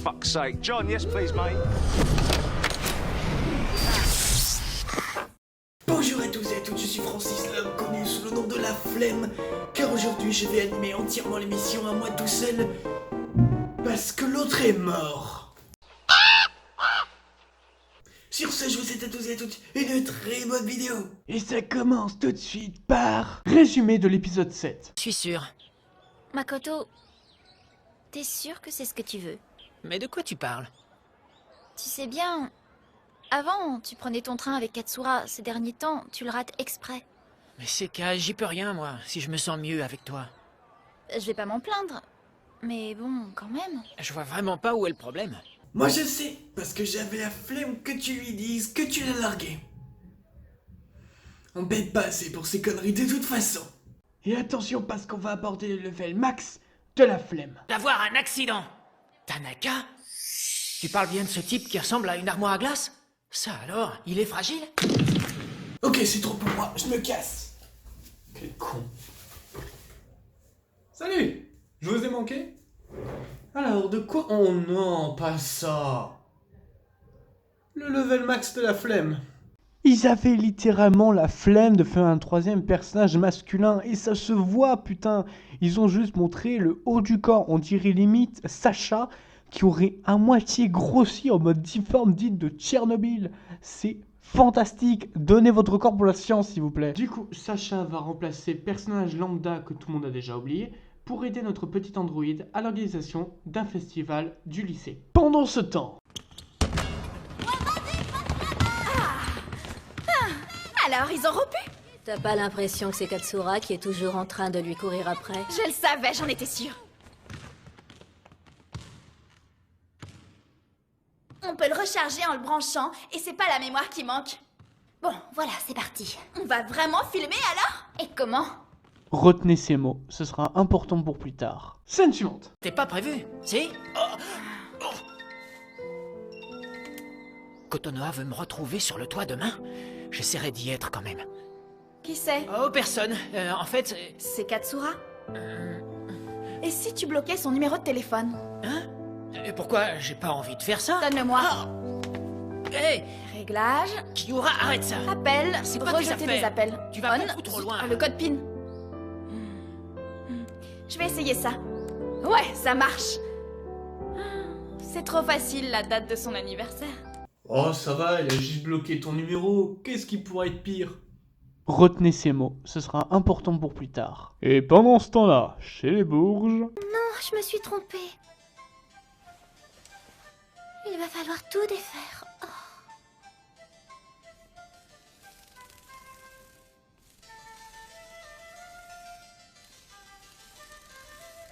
fuck's sake. John, yes please, mate. Bonjour à tous et à toutes, je suis Francis, l'homme connu sous le nom de la flemme, car aujourd'hui je vais animer entièrement l'émission à moi tout seul, parce que l'autre est mort. Sur ce, je vous souhaite à tous et à toutes une très bonne vidéo. Et ça commence tout de suite par résumé de l'épisode 7. Je suis sûr. Makoto, t'es sûr que c'est ce que tu veux? Mais de quoi tu parles? Tu sais bien, avant, tu prenais ton train avec Katsura. Ces derniers temps, tu le rates exprès. Mais c'est qu'à j'y peux rien, moi, si je me sens mieux avec toi. Je vais pas m'en plaindre, mais bon, quand même. Je vois vraiment pas où est le problème. Moi je sais, parce que j'avais la flemme que tu lui dises que tu l'as largué. On paie pas assez pour ces conneries de toute façon. Et attention parce qu'on va aborder le level max de la flemme. D'avoir un accident. Tanaka? Tu parles bien de ce type qui ressemble à une armoire à glace? Ça alors, il est fragile? Ok, c'est trop pour moi, je me casse. Quel con. Salut! Je vous ai manqué? Alors, de quoi on... Non, pas ça. Le level max de la flemme. Ils avaient littéralement la flemme de faire un troisième personnage masculin et ça se voit putain. Ils ont juste montré le haut du corps, on dirait limite Sacha qui aurait à moitié grossi en mode difforme dite de Tchernobyl. C'est fantastique, donnez votre corps pour la science s'il vous plaît. Du coup, Sacha va remplacer personnage lambda que tout le monde a déjà oublié pour aider notre petit androïde à l'organisation d'un festival du lycée. Pendant ce temps... Alors, ils ont rompu? T'as pas l'impression que c'est Katsura qui est toujours en train de lui courir après? Je le savais, j'en étais sûre. On peut le recharger en le branchant, et c'est pas la mémoire qui manque. Bon, voilà, c'est parti. On va vraiment filmer alors? Et comment? Retenez ces mots, ce sera important pour plus tard. Scène suivante. T'es pas prévu, si? Kotonoha veut me retrouver sur le toit demain? J'essaierai d'y être quand même. Qui c'est? Oh, personne. En fait... C'est Katsura? Et si tu bloquais son numéro de téléphone? Hein? Et pourquoi j'ai pas envie de faire ça? Donne-le-moi. Hé! Réglage. Kiura, arrête ça! Appel. C'est pas tes Rejeter affaires. les appels. Tu vas On. beaucoup trop loin. Le code PIN. Je vais essayer ça. Ouais, ça marche. C'est trop facile, la date de son anniversaire. Oh, ça va, elle a juste bloqué ton numéro. Qu'est-ce qui pourrait être pire? Retenez ces mots, ce sera important pour plus tard. Et pendant ce temps-là, chez les Bourges... Non, je me suis trompée. Il va falloir tout défaire. Oh.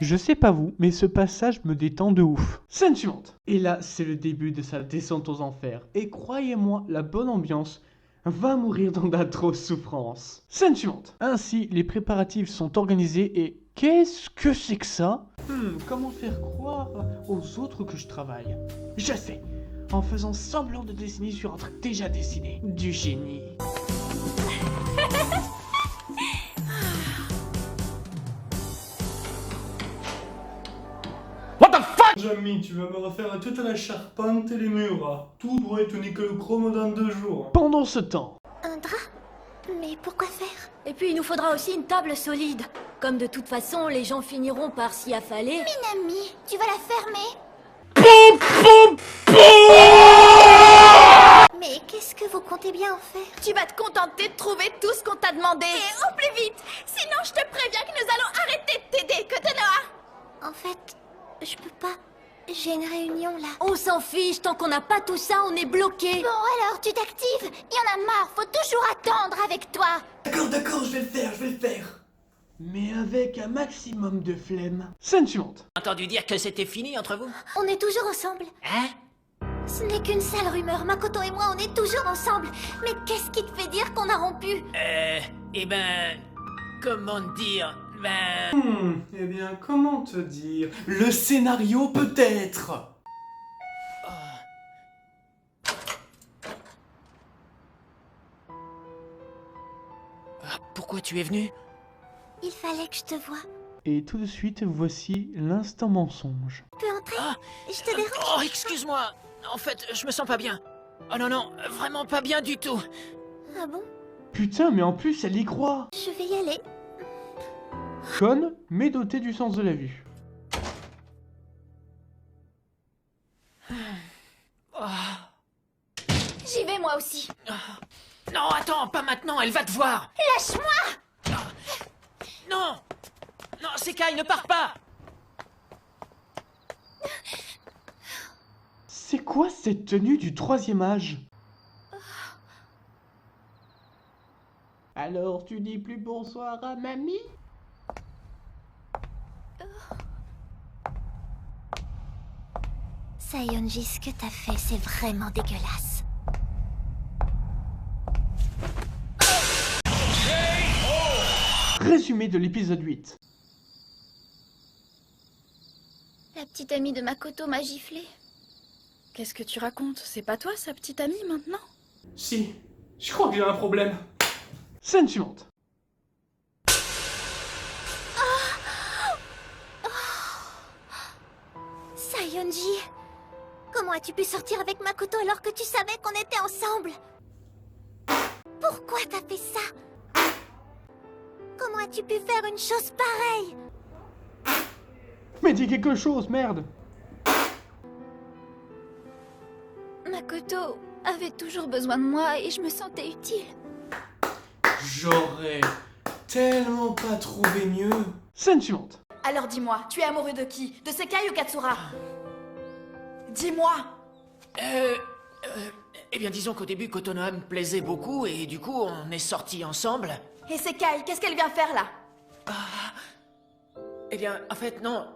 Je sais pas vous, mais ce passage me détend de ouf. Scène suivante. Et là, c'est le début de sa descente aux enfers. Et croyez-moi, la bonne ambiance va mourir dans d'atroces souffrances. Scène suivante. Ainsi, les préparatifs sont organisés et... Qu'est-ce que c'est que ça? Comment faire croire aux autres que je travaille? Je sais, en faisant semblant de dessiner sur un truc déjà dessiné. Du génie. Jamie, tu vas me refaire toute la charpente et les murs. Hein. Tout doit être nickel chrome dans 2 jours. Pendant ce temps... Un drap? Mais pourquoi faire? Et puis il nous faudra aussi une table solide. Comme de toute façon, les gens finiront par s'y affaler. Minami, tu vas la fermer? Mais qu'est-ce que vous comptez bien en faire? Tu vas te contenter de trouver tout ce qu'on t'a demandé. Et au plus vite. Sinon, je te préviens que nous allons arrêter de t'aider, Kotonoha. En fait, je peux pas. J'ai une réunion là. On s'en fiche, tant qu'on n'a pas tout ça, on est bloqué. Bon alors, tu t'actives. Il y en a marre, faut toujours attendre avec toi. D'accord, je vais le faire. Mais avec un maximum de flemme. Scène suivante. Entendu dire que c'était fini entre vous? On est toujours ensemble. Hein? Ce n'est qu'une sale rumeur, Makoto et moi, on est toujours ensemble. Mais qu'est-ce qui te fait dire qu'on a rompu? Eh ben... Comment dire? Eh bien, comment te dire? Le scénario peut-être. Pourquoi tu es venu? Il fallait que je te voie. Et tout de suite, voici l'instant mensonge. Tu peux entrer? Ah. Je te dérange? Oh, excuse-moi. En fait, je me sens pas bien. Oh non, non, vraiment pas bien du tout. Ah bon? Putain, mais en plus, elle y croit. Je vais y aller. Conne, mais dotée du sens de la vue. J'y vais moi aussi. Non, attends, pas maintenant, elle va te voir. Lâche-moi! Non. Non, Sekai, ne pars pas. C'est quoi cette tenue du troisième âge? Alors, tu dis plus bonsoir à mamie? Sayonji, ce que t'as fait, c'est vraiment dégueulasse. Résumé de l'épisode 8. La petite amie de Makoto m'a giflé. Qu'est-ce que tu racontes? C'est pas toi, sa petite amie, maintenant? Si, je crois que j'ai un problème. Scène suivante. Sayonji, comment as-tu pu sortir avec Makoto alors que tu savais qu'on était ensemble? Pourquoi t'as fait ça? Comment as-tu pu faire une chose pareille? Mais dis quelque chose, merde! Makoto avait toujours besoin de moi et je me sentais utile. J'aurais tellement pas trouvé mieux. Scène suivante. Alors dis-moi, tu es amoureux de qui? De Sekai ou Katsura? Dis-moi! Eh bien, disons qu'au début, Kotonoha me plaisait beaucoup et du coup, on est sortis ensemble. Et Sekai, qu'est-ce qu'elle vient faire là? Eh bien, en fait, non.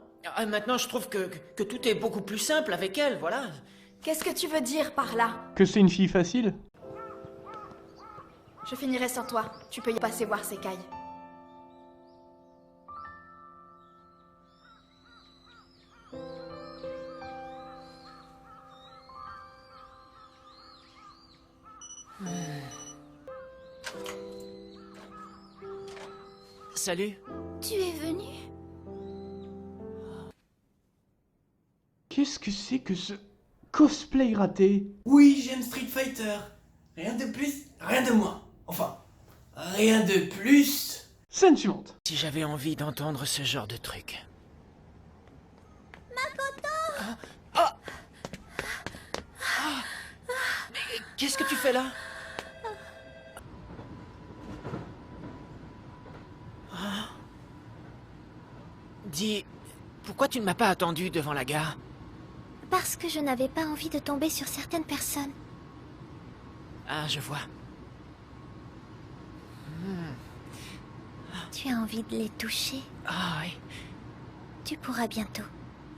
Maintenant, je trouve que tout est beaucoup plus simple avec elle, voilà. Qu'est-ce que tu veux dire par là? Que c'est une fille facile? Je finirai sans toi. Tu peux y passer voir Sekai. Salut. Tu es venu? Qu'est-ce que c'est que ce cosplay raté? Oui, j'aime Street Fighter. Rien de plus, rien de moins. Enfin, rien de plus. Scène suivante. Si j'avais envie d'entendre ce genre de truc. Makoto! Mais qu'est-ce que tu fais là? Dis, pourquoi tu ne m'as pas attendu devant la gare? Parce que je n'avais pas envie de tomber sur certaines personnes. Ah, je vois. Tu as envie de les toucher? Ah oui. Tu pourras bientôt.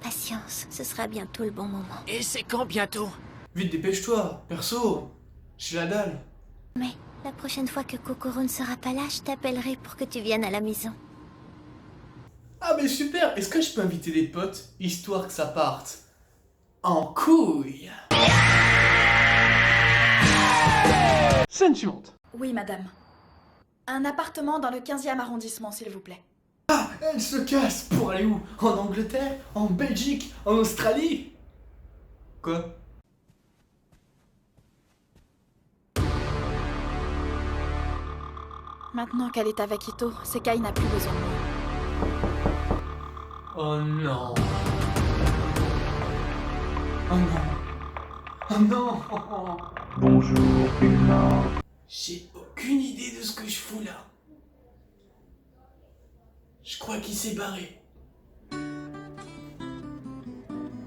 Patience, ce sera bientôt le bon moment. Et c'est quand bientôt? Vite, dépêche-toi. Perso, j'ai la dalle. Mais la prochaine fois que Kokoro ne sera pas là, je t'appellerai pour que tu viennes à la maison. Ah mais super, est-ce que je peux inviter des potes, histoire que ça parte en couille? Scène suivante. Oui, madame. Un appartement dans le 15e arrondissement, s'il vous plaît. Ah, elle se casse pour aller où? En Angleterre? En Belgique? En Australie? Quoi? Maintenant qu'elle est avec Ito, Sekai n'a plus besoin de moi. Oh non. Oh non. Oh non. Bonjour, humain. J'ai aucune idée de ce que je fous là. Je crois qu'il s'est barré.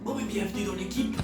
Bon mais bienvenue dans l'équipe.